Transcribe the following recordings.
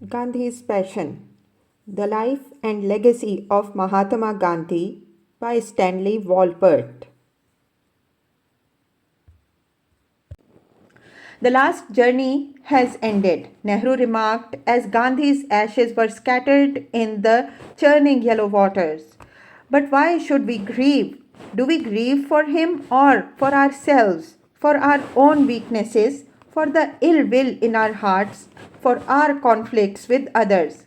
Gandhi's Passion: The Life and Legacy of Mahatma Gandhi by Stanley Wolpert. The last journey has ended, Nehru remarked as Gandhi's ashes were scattered in the churning yellow waters. But why should we grieve? Do we grieve for him or for ourselves, for our own weaknesses, for the ill will in our hearts, for our conflicts with others?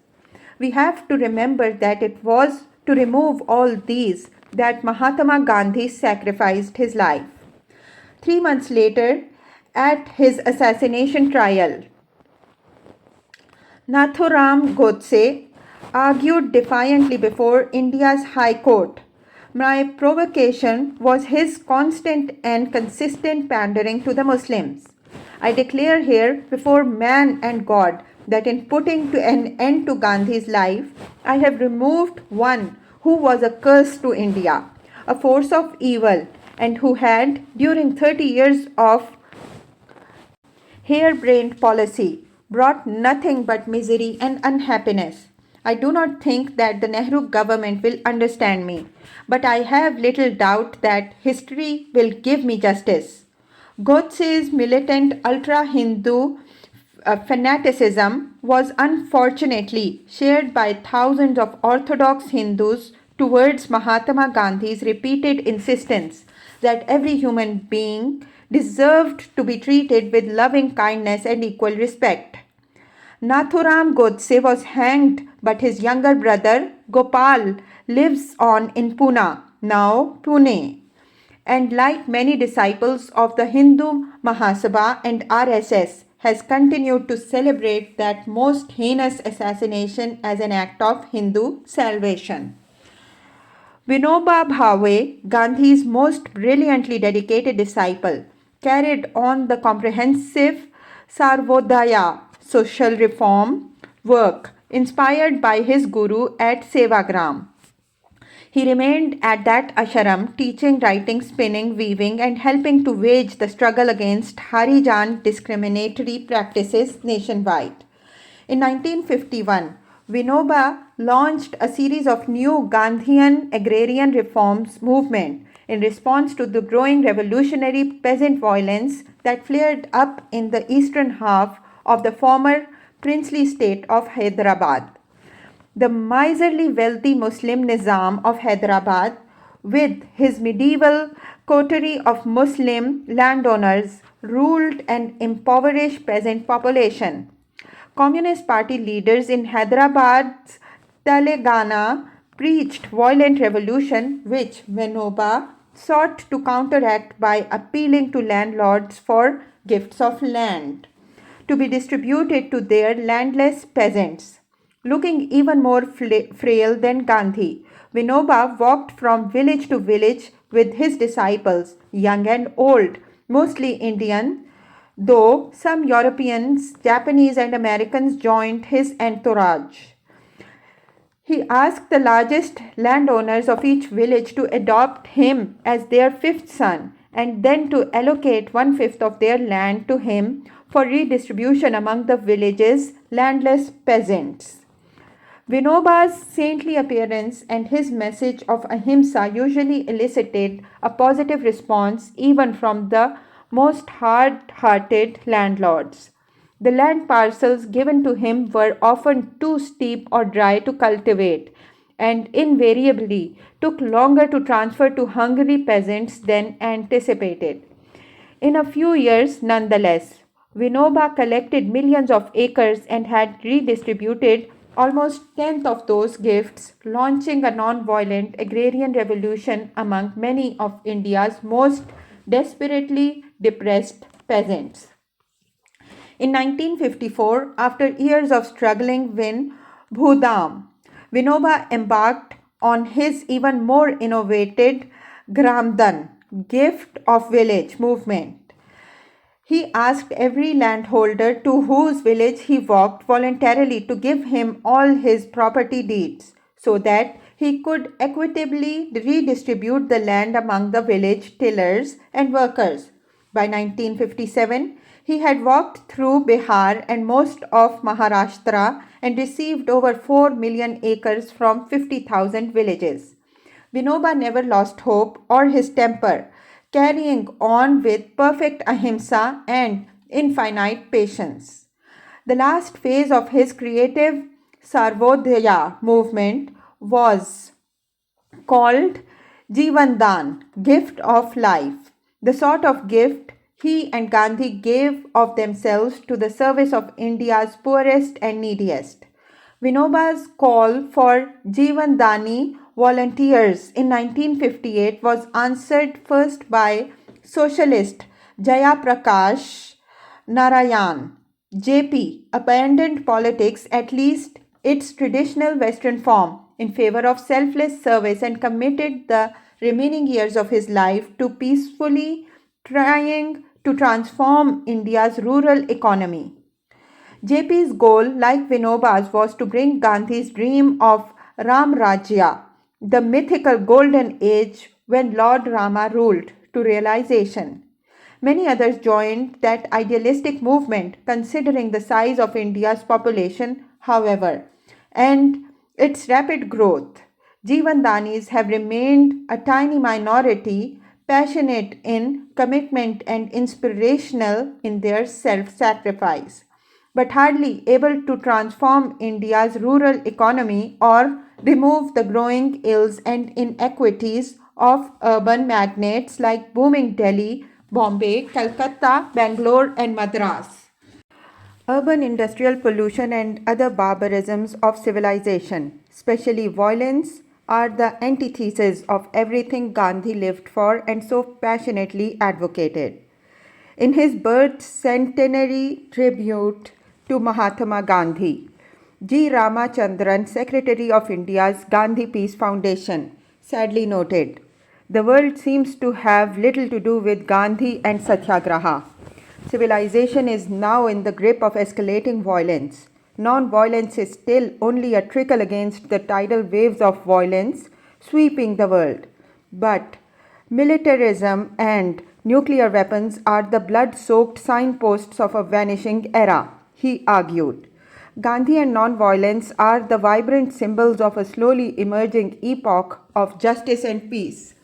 We have to remember that it was to remove all these that Mahatma Gandhi sacrificed his life. 3 months later, at his assassination trial, Nathuram Godse argued defiantly before India's High Court. My provocation was his constant and consistent pandering to the Muslims. I declare here before man and God that in putting an end to Gandhi's life, I have removed one who was a curse to India, a force of evil, and who had, during 30 years of harebrained policy, brought nothing but misery and unhappiness. I do not think that the Nehru government will understand me, but I have little doubt that history will give me justice. Godse's militant ultra Hindu fanaticism was unfortunately shared by thousands of Orthodox Hindus towards Mahatma Gandhi's repeated insistence that every human being deserved to be treated with loving kindness and equal respect. Nathuram Godse was hanged, but his younger brother Gopal lives on in Pune, now Pune, and like many disciples of the Hindu Mahasabha and RSS, has continued to celebrate that most heinous assassination as an act of Hindu salvation. Vinoba Bhave, Gandhi's most brilliantly dedicated disciple, carried on the comprehensive Sarvodaya social reform work inspired by his guru at Sevagram. He remained at that ashram teaching, writing, spinning, weaving, and helping to wage the struggle against Harijan discriminatory practices nationwide. In 1951, Vinoba launched a series of new Gandhian agrarian reforms movement in response to the growing revolutionary peasant violence that flared up in the eastern half of the former princely state of Hyderabad. The miserly wealthy Muslim Nizam of Hyderabad, with his medieval coterie of Muslim landowners, ruled an impoverished peasant population. Communist Party leaders in Hyderabad's Telangana preached violent revolution, which Vinoba sought to counteract by appealing to landlords for gifts of land to be distributed to their landless peasants. Looking even more frail than Gandhi, Vinoba walked from village to village with his disciples, young and old, mostly Indian, though some Europeans, Japanese, and Americans joined his entourage. He asked the largest landowners of each village to adopt him as their fifth son and then to allocate 1/5 of their land to him for redistribution among the village's landless peasants. Vinoba's saintly appearance and his message of ahimsa usually elicited a positive response even from the most hard-hearted landlords. The land parcels given to him were often too steep or dry to cultivate and invariably took longer to transfer to hungry peasants than anticipated. In a few years, nonetheless, Vinoba collected millions of acres and had redistributed almost tenth of those gifts, launching a non-violent agrarian revolution among many of India's most desperately depressed peasants. In 1954, after years of struggling in Bhudam, Vinoba embarked on his even more innovative Gramdan, gift of village movement. He asked every landholder to whose village he walked voluntarily to give him all his property deeds so that he could equitably redistribute the land among the village tillers and workers. By 1957, He had walked through Bihar and most of Maharashtra and received over 4 million acres from 50,000 villages. Vinoba never lost hope or his temper, carrying on with perfect ahimsa and infinite patience. The last phase of his creative Sarvodaya movement was called Jivandan, gift of life, the sort of gift he and Gandhi gave of themselves to the service of India's poorest and neediest. Vinoba's call for Jivandani volunteers in 1958 was answered first by socialist Jaya Prakash Narayan. JP abandoned politics, at least its traditional Western form, in favor of selfless service and committed the remaining years of his life to peacefully trying to transform India's rural economy. JP's goal, like Vinoba's, was to bring Gandhi's dream of Ram Rajya, the mythical golden age when Lord Rama ruled, to realization. Many others joined that idealistic movement, considering the size of India's population, however, and its rapid growth. Jivandanis have remained a tiny minority, passionate in commitment and inspirational in their self sacrifice, but hardly able to transform India's rural economy or remove the growing ills and inequities of urban magnates like booming Delhi, Bombay, Calcutta, Bangalore, and Madras. Urban industrial pollution and other barbarisms of civilization, especially violence, are the antithesis of everything Gandhi lived for and so passionately advocated. In his birth centenary tribute to Mahatma Gandhi, G. Ramachandran, Secretary of India's Gandhi Peace Foundation, sadly noted, "The world seems to have little to do with Gandhi and Satyagraha. Civilization is now in the grip of escalating violence. Non-violence is still only a trickle against the tidal waves of violence sweeping the world. But militarism and nuclear weapons are the blood-soaked signposts of a vanishing era," he argued. Gandhi and non-violence are the vibrant symbols of a slowly emerging epoch of justice and peace.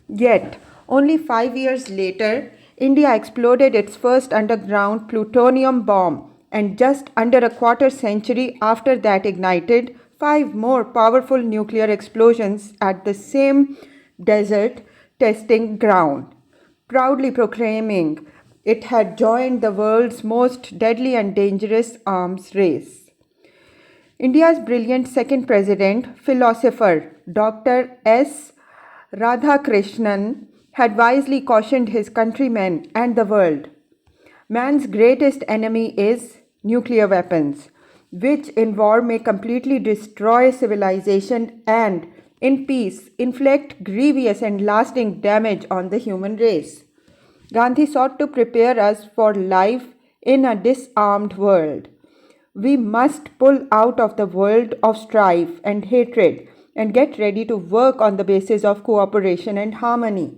Yet, only 5 years later, India exploded its first underground plutonium bomb, and just under a quarter century after that ignited 5 more powerful nuclear explosions at the same desert testing ground, proudly proclaiming it had joined the world's most deadly and dangerous arms race. India's brilliant second president, philosopher Dr. S. Radhakrishnan, had wisely cautioned his countrymen and the world. Man's greatest enemy is nuclear weapons, which in war may completely destroy civilization and, in peace, inflict grievous and lasting damage on the human race. Gandhi sought to prepare us for life in a disarmed world. We must pull out of the world of strife and hatred and get ready to work on the basis of cooperation and harmony,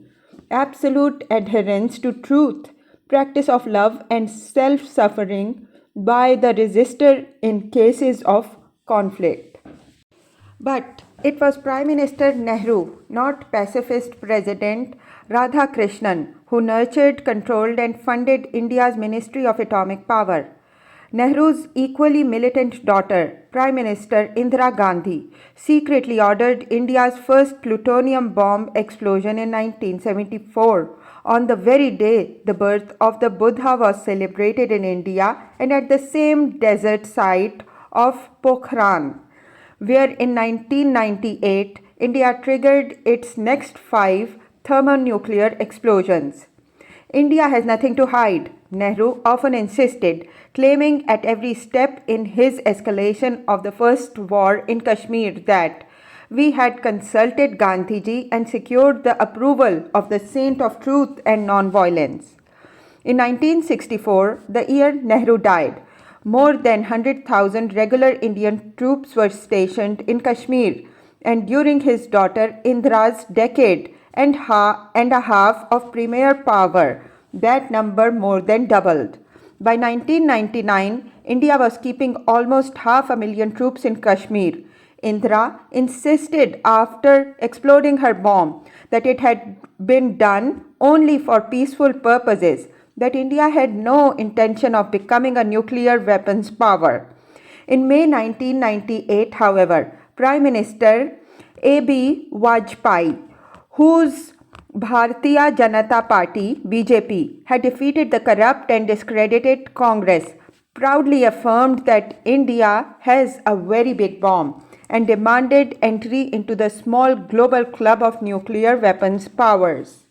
absolute adherence to truth, practice of love and self-suffering by the resistor in cases of conflict. But it was Prime Minister Nehru, not pacifist President Radhakrishnan, who nurtured, controlled and funded India's Ministry of Atomic Power. Nehru's equally militant daughter, Prime Minister Indira Gandhi, secretly ordered India's first plutonium bomb explosion in 1974, on the very day the birth of the Buddha was celebrated in India and at the same desert site of Pokhran, where in 1998 India triggered its next 5 thermonuclear explosions. India has nothing to hide, Nehru often insisted, claiming at every step in his escalation of the first war in Kashmir that we had consulted Gandhiji and secured the approval of the saint of truth and non-violence. In 1964, the year Nehru died, more than 100,000 regular Indian troops were stationed in Kashmir, and during his daughter Indira's decade and a half of premier power, that number more than doubled. By 1999, India was keeping almost 500,000 troops in Kashmir. Indira insisted after exploding her bomb that it had been done only for peaceful purposes, that India had no intention of becoming a nuclear weapons power. In May 1998, however, Prime Minister A.B. Vajpayee, whose Bharatiya Janata Party (BJP) had defeated the corrupt and discredited Congress, proudly affirmed that India has a very big bomb and demanded entry into the small global club of nuclear weapons powers.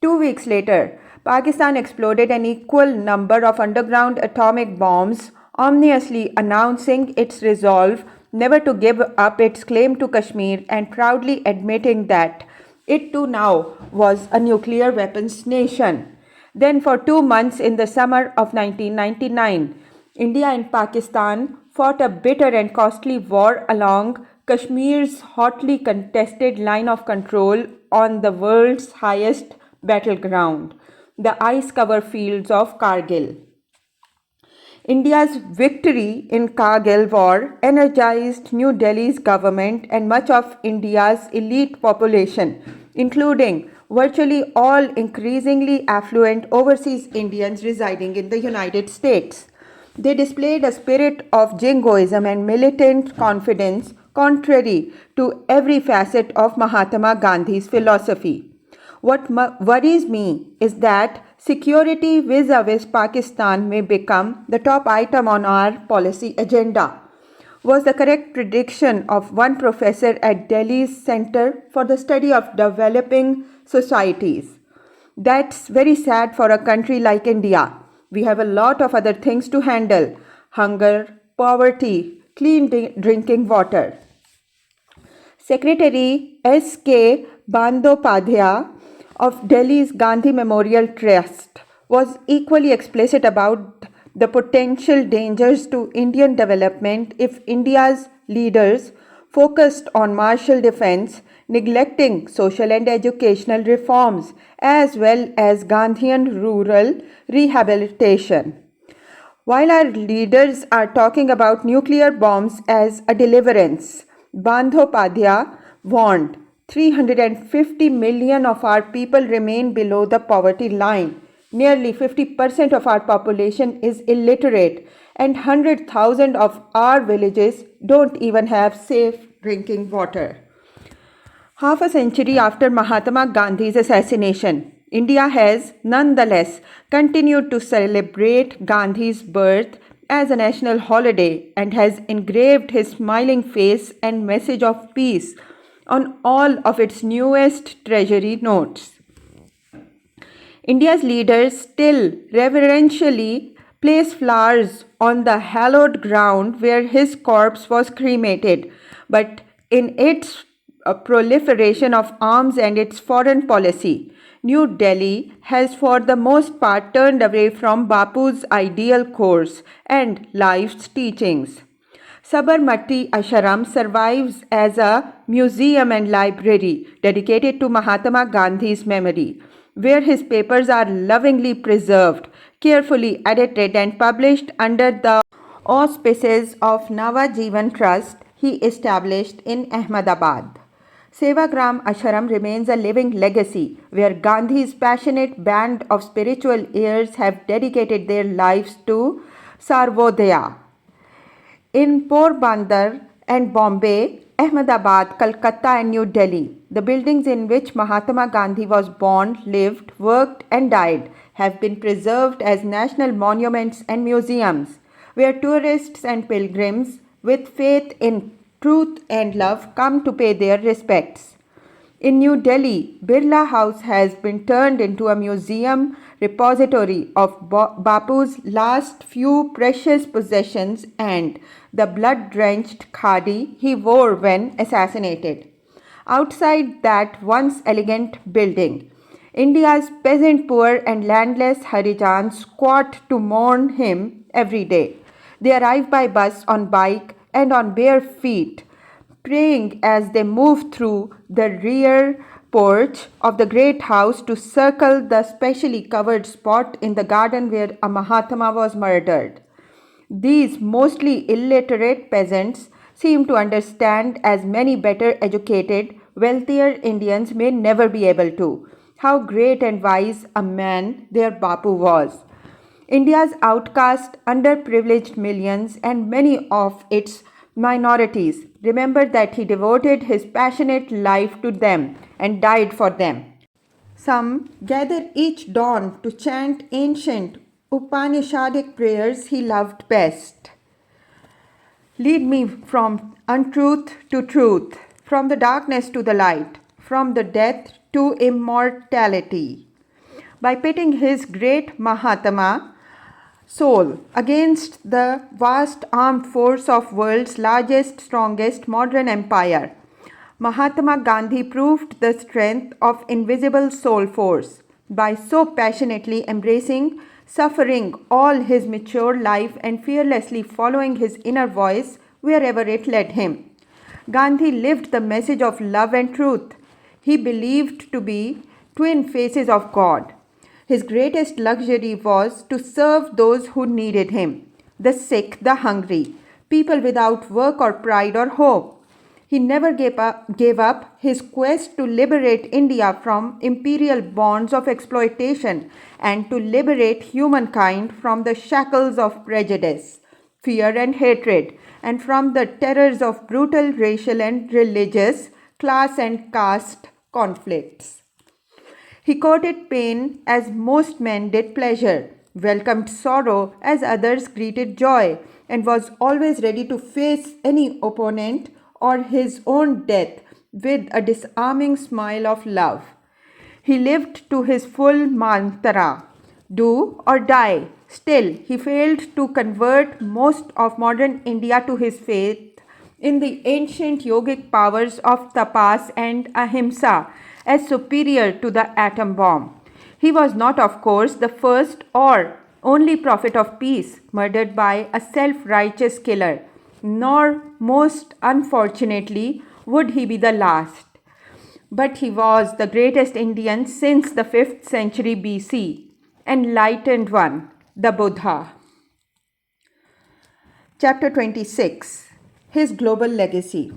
2 weeks later, Pakistan exploded an equal number of underground atomic bombs, ominously announcing its resolve never to give up its claim to Kashmir and proudly admitting that it too now was a nuclear weapons nation. Then, for 2 months in the summer of 1999, India and Pakistan fought a bitter and costly war along Kashmir's hotly contested line of control on the world's highest battleground, the ice-covered fields of Kargil. India's victory in Kargil war energized New Delhi's government and much of India's elite population, including virtually all increasingly affluent overseas Indians residing in the United States. They displayed a spirit of jingoism and militant confidence contrary to every facet of Mahatma Gandhi's philosophy. What worries me is that security vis-a-vis Pakistan may become the top item on our policy agenda, was the correct prediction of one professor at Delhi's Center for the Study of Developing Societies. That's very sad for a country like India. We have a lot of other things to handle: hunger, poverty, clean drinking water. Secretary S.K. Bandyopadhyay of Delhi's Gandhi Memorial Trust was equally explicit about the potential dangers to Indian development if India's leaders focused on martial defense, neglecting social and educational reforms as well as Gandhian rural rehabilitation. While our leaders are talking about nuclear bombs as a deliverance, Bandyopadhyay warned 350 million of our people remain below the poverty line. Nearly 50% of our population is illiterate, and 100,000 of our villages don't even have safe drinking water. Half a century after Mahatma Gandhi's assassination, India has nonetheless continued to celebrate Gandhi's birth as a national holiday and has engraved his smiling face and message of peace on all of its newest treasury notes. India's leaders still reverentially place flowers on the hallowed ground where his corpse was cremated, but in its proliferation of arms and its foreign policy, New Delhi has for the most part turned away from Bapu's ideal course and life's teachings. Sabarmati Ashram survives as a museum and library dedicated to Mahatma Gandhi's memory, where his papers are lovingly preserved, carefully edited and published under the auspices of Nava Jeevan Trust he established in Ahmedabad. Sevagram Ashram remains a living legacy where Gandhi's passionate band of spiritual heirs have dedicated their lives to Sarvodaya. In Porbandar and Bombay, Ahmedabad, Calcutta and New Delhi, the buildings in which Mahatma Gandhi was born, lived, worked and died have been preserved as national monuments and museums, where tourists and pilgrims with faith in truth and love come to pay their respects. In New Delhi, Birla House has been turned into a museum repository of Bapu's last few precious possessions and the blood-drenched khadi he wore when assassinated. Outside that once elegant building, India's peasant poor and landless Harijans squat to mourn him every day. They arrive by bus, on bike and on bare feet, praying as they move through the rear porch of the great house to circle the specially covered spot in the garden where a Mahatma was murdered. These mostly illiterate peasants seem to understand, as many better educated, wealthier Indians may never be able to, how great and wise a man their Bapu was. India's outcast, underprivileged millions, and many of its minorities remember that he devoted his passionate life to them and died for them. Some gather each dawn to chant ancient Upanishadic prayers he loved best. Lead me from untruth to truth, from the darkness to the light, from the death to immortality. By pitting his great Mahatma soul against the vast armed force of world's largest, strongest modern empire, Mahatma Gandhi proved the strength of invisible soul force by so passionately embracing suffering all his mature life and fearlessly following his inner voice wherever it led him. Gandhi lived the message of love and truth. He believed to be twin faces of God. His greatest luxury was to serve those who needed him, the sick, the hungry, people without work or pride or hope. He never gave up his quest to liberate India from imperial bonds of exploitation and to liberate humankind from the shackles of prejudice, fear, and hatred, and from the terrors of brutal racial and religious, class and caste conflicts. He courted pain as most men did pleasure, welcomed sorrow as others greeted joy, and was always ready to face any opponent or his own death with a disarming smile of love. He lived to his full mantra, do or die. Still, he failed to convert most of modern India to his faith in the ancient yogic powers of tapas and ahimsa as superior to the atom bomb. He was not, of course, the first or only prophet of peace murdered by a self-righteous killer, nor, most unfortunately, would he be the last. But he was the greatest Indian since the 5th century BC, enlightened one, the Buddha. Chapter 26. His Global Legacy.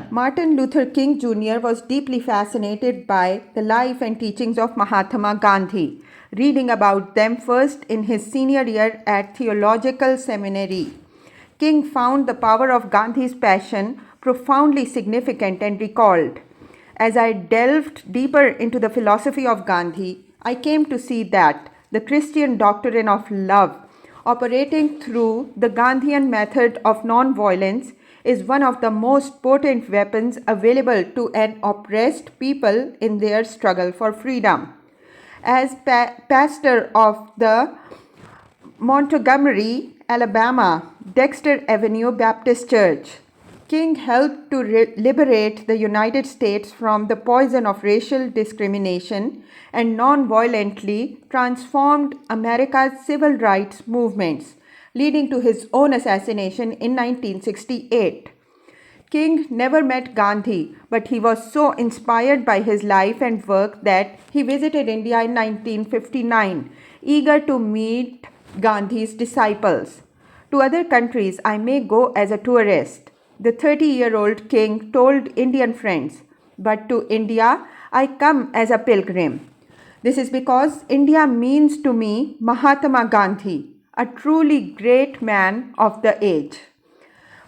Martin Luther King Jr. was deeply fascinated by the life and teachings of Mahatma Gandhi, reading about them first in his senior year at theological seminary. King found the power of Gandhi's passion profoundly significant and recalled, "As I delved deeper into the philosophy of Gandhi, I came to see that the Christian doctrine of love, operating through the Gandhian method of nonviolence, is one of the most potent weapons available to an oppressed people in their struggle for freedom." As pastor of the Montgomery, Alabama, Dexter Avenue Baptist Church, King helped to liberate the United States from the poison of racial discrimination and non-violently transformed America's civil rights movements, leading to his own assassination in 1968. King never met Gandhi, but he was so inspired by his life and work that he visited India in 1959, eager to meet Gandhi's disciples. "To other countries, I may go as a tourist," the 30-year-old King told Indian friends, "but to India, I come as a pilgrim. This is because India means to me Mahatma Gandhi, a truly great man of the age."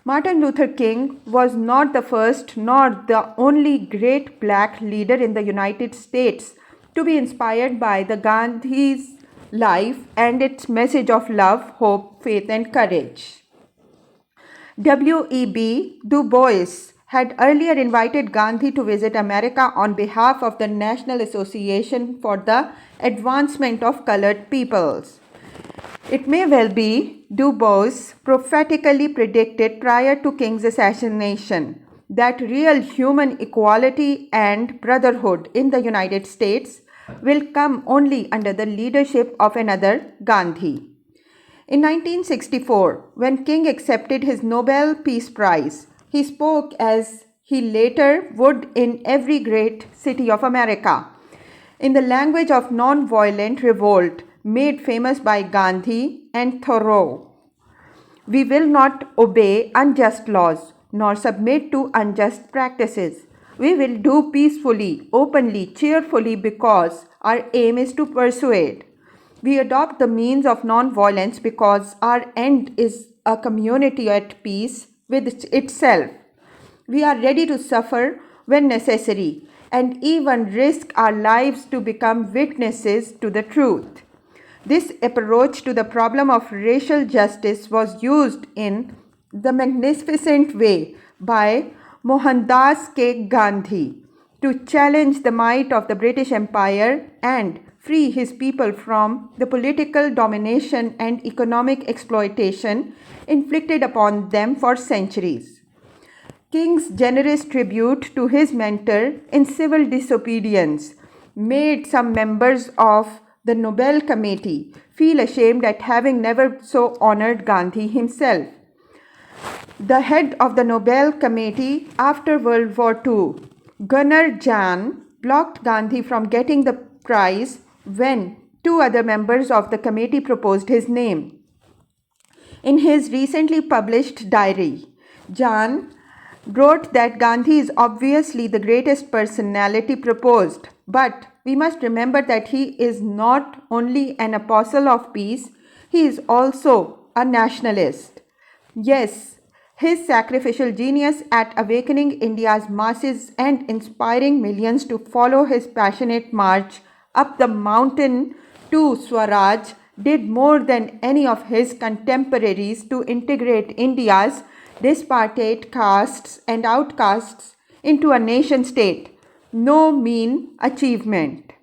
Martin Luther King was not the first nor the only great black leader in the United States to be inspired by the Gandhi's life and its message of love, hope, faith, and courage. W.E.B. Du Bois had earlier invited Gandhi to visit America on behalf of the National Association for the Advancement of Colored Peoples. It may well be Du Bois prophetically predicted prior to King's assassination that real human equality and brotherhood in the United States will come only under the leadership of another Gandhi. In 1964, when King accepted his Nobel Peace Prize, he spoke as he later would in every great city of America. In the language of nonviolent revolt, made famous by Gandhi and Thoreau, we will not obey unjust laws nor submit to unjust practices. We will do peacefully, openly, cheerfully because our aim is to persuade. We adopt the means of non-violence because our end is a community at peace with itself. We are ready to suffer when necessary and even risk our lives to become witnesses to the truth. This approach to the problem of racial justice was used in the magnificent way by Mohandas Gandhi to challenge the might of the British Empire and free his people from the political domination and economic exploitation inflicted upon them for centuries. King's generous tribute to his mentor in civil disobedience made some members of the Nobel Committee feel ashamed at having never so honored Gandhi himself. The head of the Nobel Committee after World War II, Gunnar Jan, blocked Gandhi from getting the prize when two other members of the committee proposed his name. In his recently published diary, Jan wrote that Gandhi is obviously the greatest personality proposed, but we must remember that he is not only an apostle of peace, he is also a nationalist. Yes, his sacrificial genius at awakening India's masses and inspiring millions to follow his passionate march up the mountain to Swaraj did more than any of his contemporaries to integrate India's disparate castes and outcasts into a nation state. No mean achievement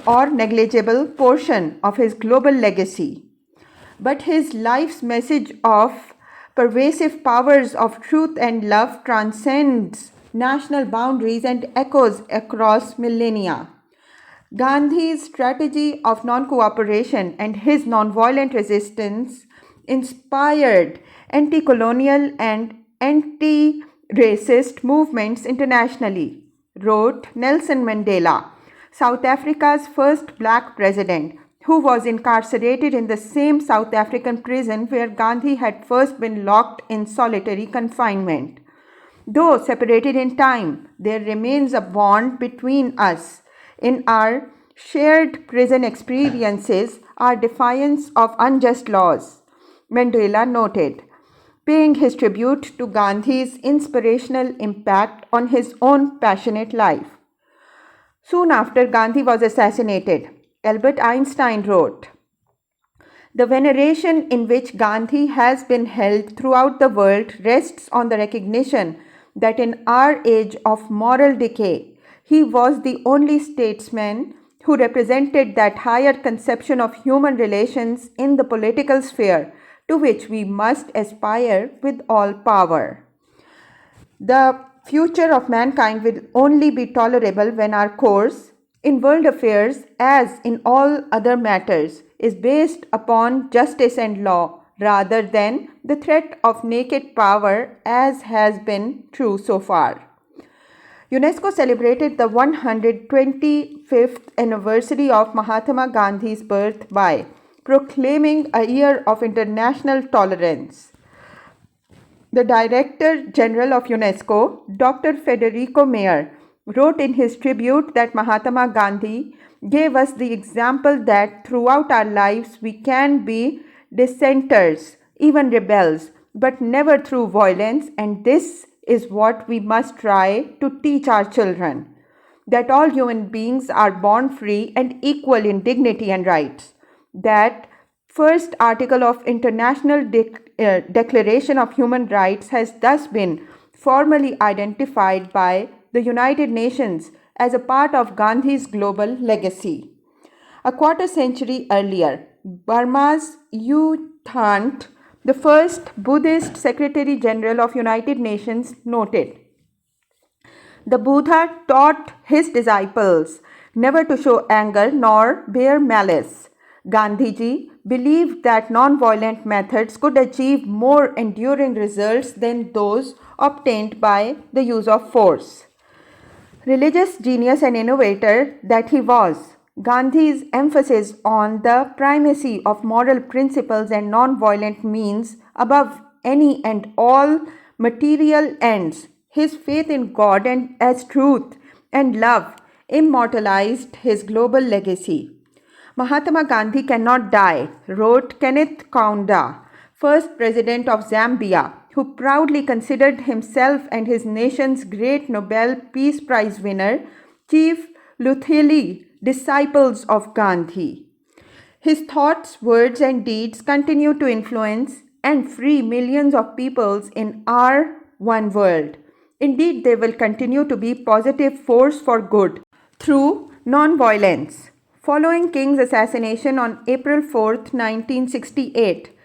or negligible portion of his global legacy. But his life's message of pervasive powers of truth and love transcends national boundaries and echoes across millennia. Gandhi's strategy of non-cooperation and his non-violent resistance inspired anti-colonial and anti-racist movements internationally, wrote Nelson Mandela, South Africa's first black president, who was incarcerated in the same South African prison where Gandhi had first been locked in solitary confinement. Though separated in time, there remains a bond between us in our shared prison experiences, our defiance of unjust laws, Mandela noted, paying his tribute to Gandhi's inspirational impact on his own passionate life. Soon after Gandhi was assassinated, Albert Einstein wrote, "The veneration in which Gandhi has been held throughout the world rests on the recognition that in our age of moral decay, he was the only statesman who represented that higher conception of human relations in the political sphere to which we must aspire with all power. The future of mankind will only be tolerable when our course, in world affairs as in all other matters, is based upon justice and law rather than the threat of naked power as has been true so far." UNESCO celebrated the 125th anniversary of Mahatma Gandhi's birth by proclaiming a year of international tolerance. The Director General of UNESCO, Dr. Federico Mayer, wrote in his tribute that Mahatma Gandhi gave us the example that throughout our lives we can be dissenters, even rebels, but never through violence, and this is what we must try to teach our children, that all human beings are born free and equal in dignity and rights. That first article of International Declaration of Human Rights has thus been formally identified by the United Nations as a part of Gandhi's global legacy. A quarter century earlier, Burma's U Thant, the first Buddhist Secretary General of United Nations, noted, "The Buddha taught his disciples never to show anger nor bear malice. Gandhiji believed that non-violent methods could achieve more enduring results than those obtained by the use of force. Religious genius and innovator that he was, Gandhi's emphasis on the primacy of moral principles and non-violent means above any and all material ends, his faith in God and as truth and love immortalized his global legacy. Mahatma Gandhi cannot die, wrote Kenneth Kaunda, first president of Zambia, who proudly considered himself and his nation's great Nobel Peace Prize winner, Chief Luthili, disciples of Gandhi. His thoughts, words, and deeds continue to influence and free millions of peoples in our one world. Indeed, they will continue to be positive force for good through non-violence. Following King's assassination on April 4, 1968,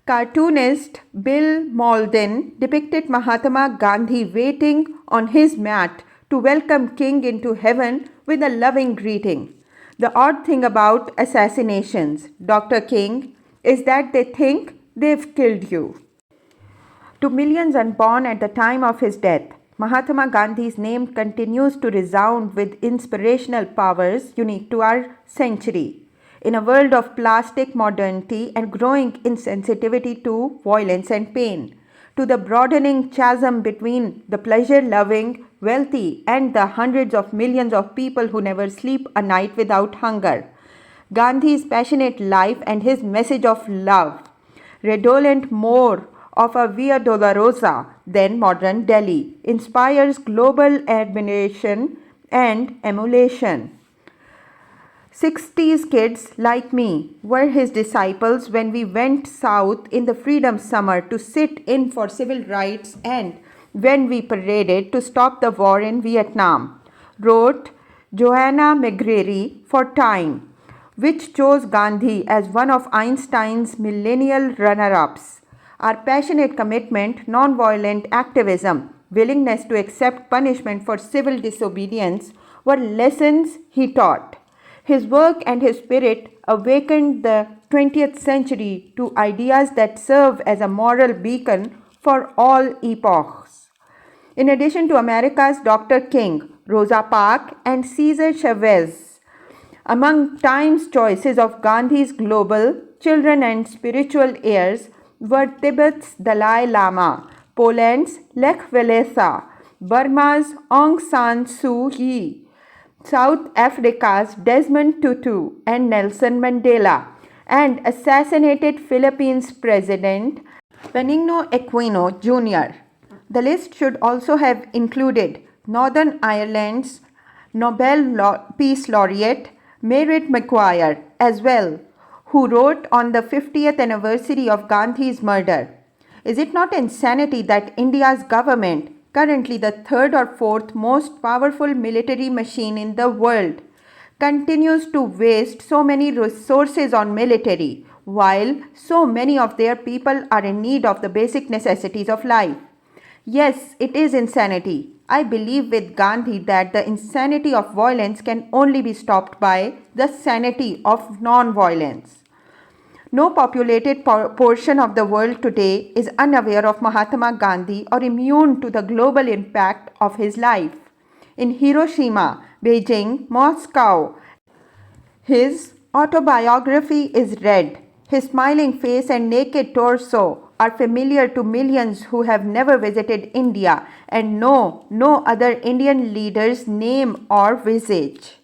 cartoonist Bill Mauldin depicted Mahatma Gandhi waiting on his mat to welcome King into heaven with a loving greeting. The odd thing about assassinations, Dr. King, is that they think they've killed you. To millions unborn at the time of his death, Mahatma Gandhi's name continues to resound with inspirational powers unique to our century. In a world of plastic modernity and growing insensitivity to violence and pain, to the broadening chasm between the pleasure loving, wealthy, and the hundreds of millions of people who never sleep a night without hunger, Gandhi's passionate life and his message of love, redolent more of a Via Dolorosa than modern Delhi, inspires global admiration and emulation. 60s kids like me were his disciples when we went south in the freedom summer to sit in for civil rights and when we paraded to stop the war in Vietnam, wrote Joanna McGreary for Time, which chose Gandhi as one of Einstein's millennial runner-ups. Our passionate commitment, non-violent activism, willingness to accept punishment for civil disobedience were lessons he taught. His work and his spirit awakened the 20th century to ideas that serve as a moral beacon for all epochs. In addition to America's Dr. King, Rosa Parks, and Cesar Chavez, among Time's choices of Gandhi's global children and spiritual heirs were Tibet's Dalai Lama, Poland's Lech Walesa, Burma's Aung San Suu Kyi, South Africa's Desmond Tutu and Nelson Mandela, and assassinated Philippines President Benigno Aquino Jr. The list should also have included Northern Ireland's Nobel Peace Laureate Merritt McGuire as well, who wrote on the 50th anniversary of Gandhi's murder. Is it not insanity that India's government, currently the third or fourth most powerful military machine in the world, continues to waste so many resources on military, while so many of their people are in need of the basic necessities of life? Yes, it is insanity. I believe with Gandhi that the insanity of violence can only be stopped by the sanity of non-violence. No populated portion of the world today is unaware of Mahatma Gandhi or immune to the global impact of his life. In Hiroshima, Beijing, Moscow, his autobiography is read. His smiling face and naked torso are familiar to millions who have never visited India and know no other Indian leader's name or visage.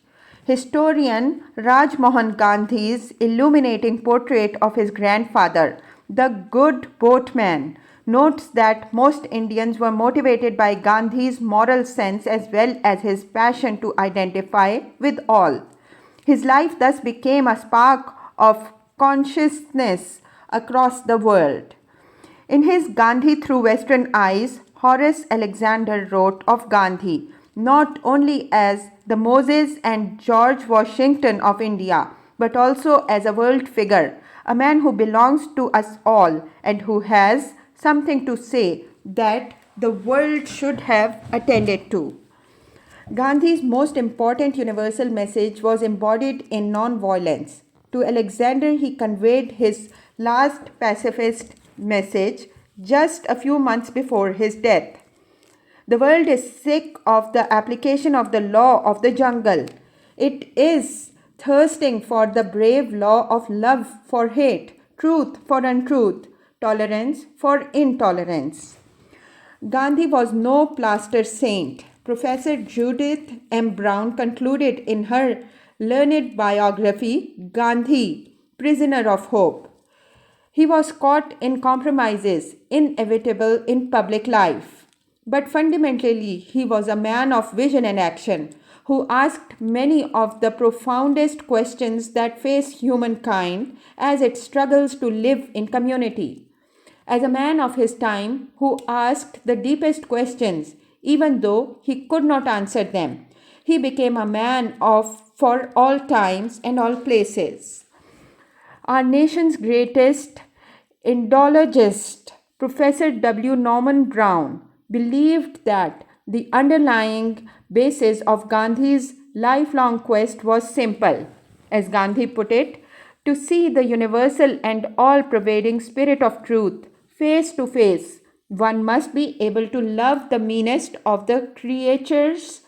Historian Raj Mohan Gandhi's illuminating portrait of his grandfather, the Good Boatman, notes that most Indians were motivated by Gandhi's moral sense as well as his passion to identify with all. His life thus became a spark of consciousness across the world. In his Gandhi Through Western Eyes, Horace Alexander wrote of Gandhi not only as the Moses and George Washington of India, but also as a world figure, a man who belongs to us all and who has something to say that the world should have attended to. Gandhi's most important universal message was embodied in non-violence. To Alexander, he conveyed his last pacifist message just a few months before his death. The world is sick of the application of the law of the jungle. It is thirsting for the brave law of love for hate, truth for untruth, tolerance for intolerance. Gandhi was no plaster saint. Professor Judith M. Brown concluded in her learned biography, Gandhi, Prisoner of Hope. He was caught in compromises, inevitable in public life. But fundamentally, he was a man of vision and action who asked many of the profoundest questions that face humankind as it struggles to live in community. As a man of his time who asked the deepest questions, even though he could not answer them, he became a man of for all times and all places. Our nation's greatest Indologist, Professor W. Norman Brown, believed that the underlying basis of Gandhi's lifelong quest was simple. As Gandhi put it, to see the universal and all pervading spirit of truth face to face, one must be able to love the meanest of the creatures.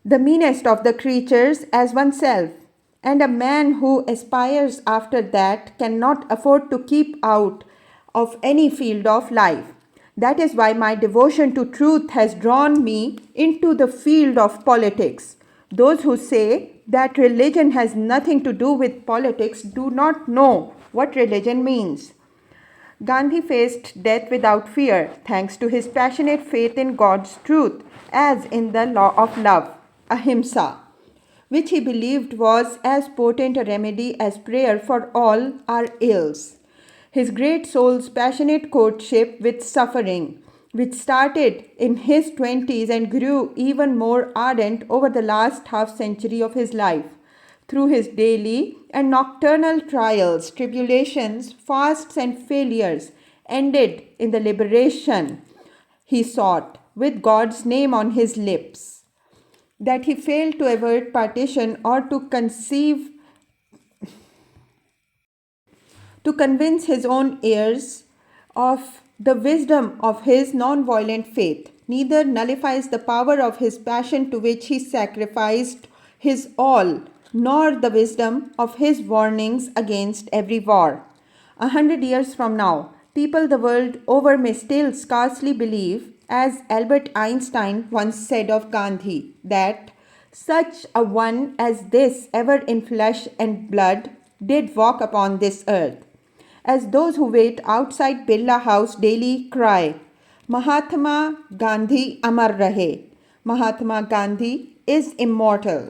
The meanest of the creatures as oneself, and a man who aspires after that cannot afford to keep out of any field of life. That is why my devotion to truth has drawn me into the field of politics. Those who say that religion has nothing to do with politics do not know what religion means. Gandhi faced death without fear, thanks to his passionate faith in God's truth, as in the law of love, ahimsa, which he believed was as potent a remedy as prayer for all our ills. His great soul's passionate courtship with suffering, which started in his 20s and grew even more ardent over the last half century of his life. Through his daily and nocturnal trials, tribulations, fasts, and failures, ended in the liberation he sought, with God's name on his lips. That he failed to avert partition or to convince his own heirs of the wisdom of his non-violent faith, neither nullifies the power of his passion to which he sacrificed his all, nor the wisdom of his warnings against every war. 100 years from now, people the world over may still scarcely believe, as Albert Einstein once said of Gandhi, that such a one as this ever in flesh and blood did walk upon this earth. As those who wait outside Birla House daily cry, Mahatma Gandhi Amar Rahe. Mahatma Gandhi is immortal.